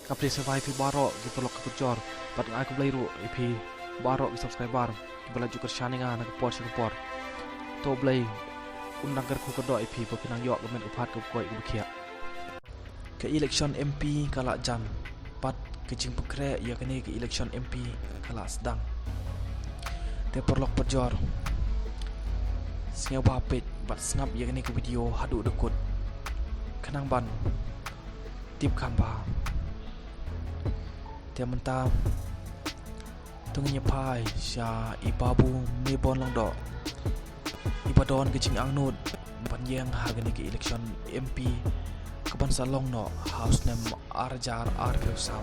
Kapri survive baro di pelok kecor, pat ngai ku belai ru ipi baro di subscriber, bela juga shaninga nak por shukupor. To belai undang ku kedok ipi pinang yok kemen upat ku koi ku kia. Ke election MP kalak jan, pat kecing pekre ya kini ke election MP kalak sedang. Te perlok perjor. Sengau bapit bat snap ya kini ke video hadu dekut. Kenang ban. Tip kamba. Dia mentah tungnya pai sya ibabu mebon long dok ibadon kecing angnud banjeng hagani ke election MP keban salong no house nem arjar arpesau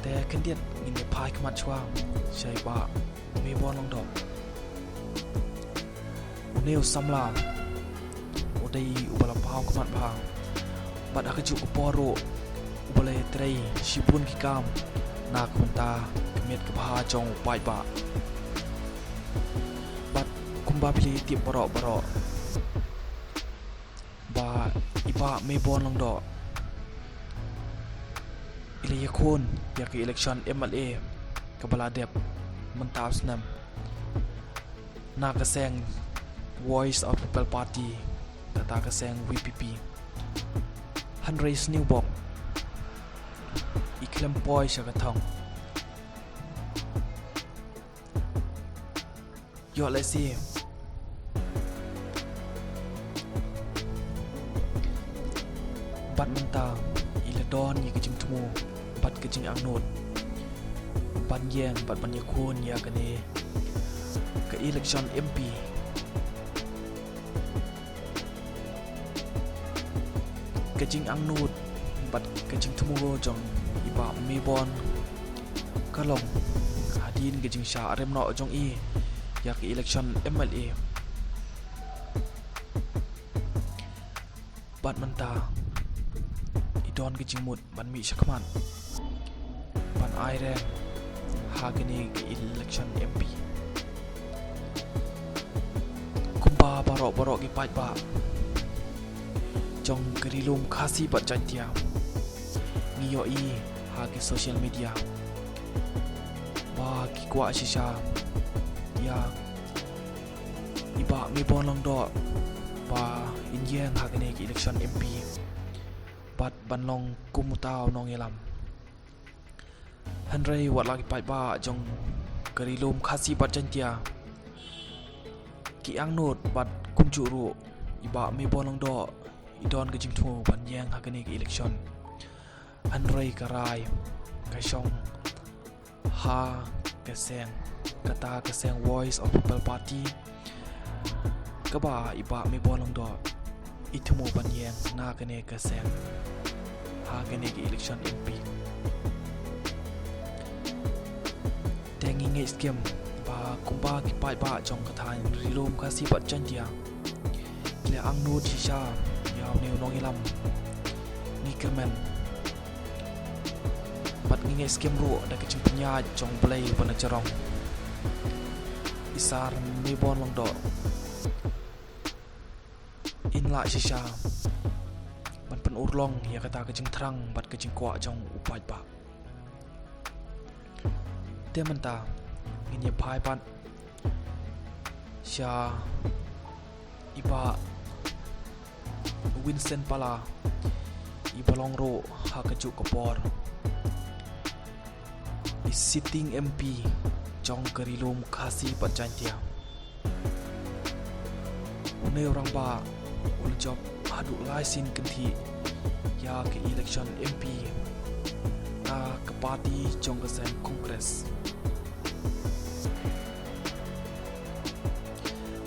te kendiat ngin pai kemat chwa sya iba mebon long dok uneu samla udai ubala pau kemat pa bad akaju poro boleh try sipun kikam nak mentah kemit kebaha jong pai ba bat kumba pilih tip borok ba iba mebon long do ile yakun ya ke election MLA kebala dep mentah senam nak keseng Voice of People Party kata keseng VPP Hanrace New Box iklim boy syakatong yo let's see bat mentang ila don ye kecing temu bat kecing angnut panjang bat banyakun ya kene ke election MP kecing angnut bat kecing temu jong iba mebon kalong hadin kecing sya rem no jong i ya ke election MLA bat mentah idon kecing mut ban mi syakman ban aire hagani ke election MP kumba barok ki pai ba jong kerilum khasi bat jantia ngiyo i hagi social media ba ki kwa shisha ya iba mi bonlong do ba injeng hagane ki election MP bat banlong kumutao nong elam hanrei wat lagi pai ba jong kerilum khasi bat jantia ki angnut bat kumjuru iba mi bonlong do idon kejing tu banjeng hagane ki election Hanrei karai kaisong ha keseng kata keseng Voice of People Party keba iba mi bolong do itemu banyeng na kene keseng ha kene ke election MP tengi nge skem ba kumba ki pai ba jong kathan rilum kasi bat jantia le angnu shisha yaw neu nongilam ni kermen pat ngingai skem ru da kecing penya jong play pada cerong isar mebon long do in la shisha ban pen urlong ya kata kecing terang bat kecing kwa jong upai ba te menta nginye pai pan sya iba Winston pala iba long ro ha kejuk kopor sitting MP jong kerilum kasi panjantia une orang ba ul job hadu laisin kenti ya ke election MP ke parti jong kesem kongres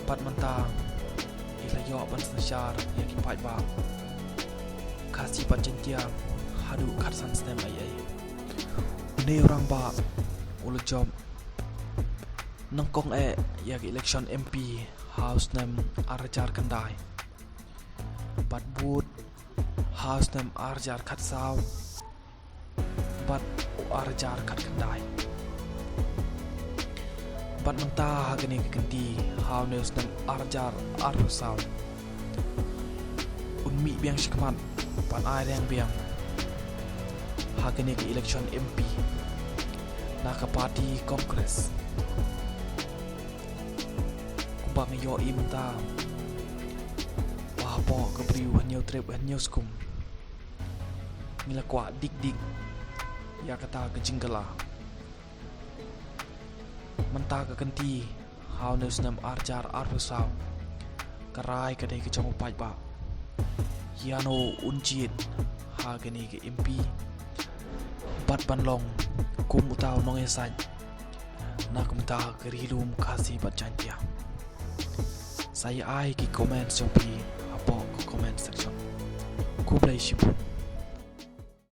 pat mentang ila yo ban sesyar ya ki pai ba kasi panjantia hadu kharsan stem ai ni orang ba ulu job nangkong ya election MP house nem arjar kendai bat but house nem arjar khat saw bat arjar khat kendai bat mentah gani kenti house nem arjar saw unmi biang shikman pan ai reng biang hagani ke election MP naka party Congress kumbang yo imta wapo ke briu hanyo trip hanyo skum ngila kwa dik ya kata ke jinggala menta ke kenti hau neus nam arjar arusau karai kadai ke chong pai ba yano unjit hagani ke MP bat banlong kum utau nong esai nak menta ke rilum kasih bat jantia saya ai ki comment section apa ke comment section ku play shibu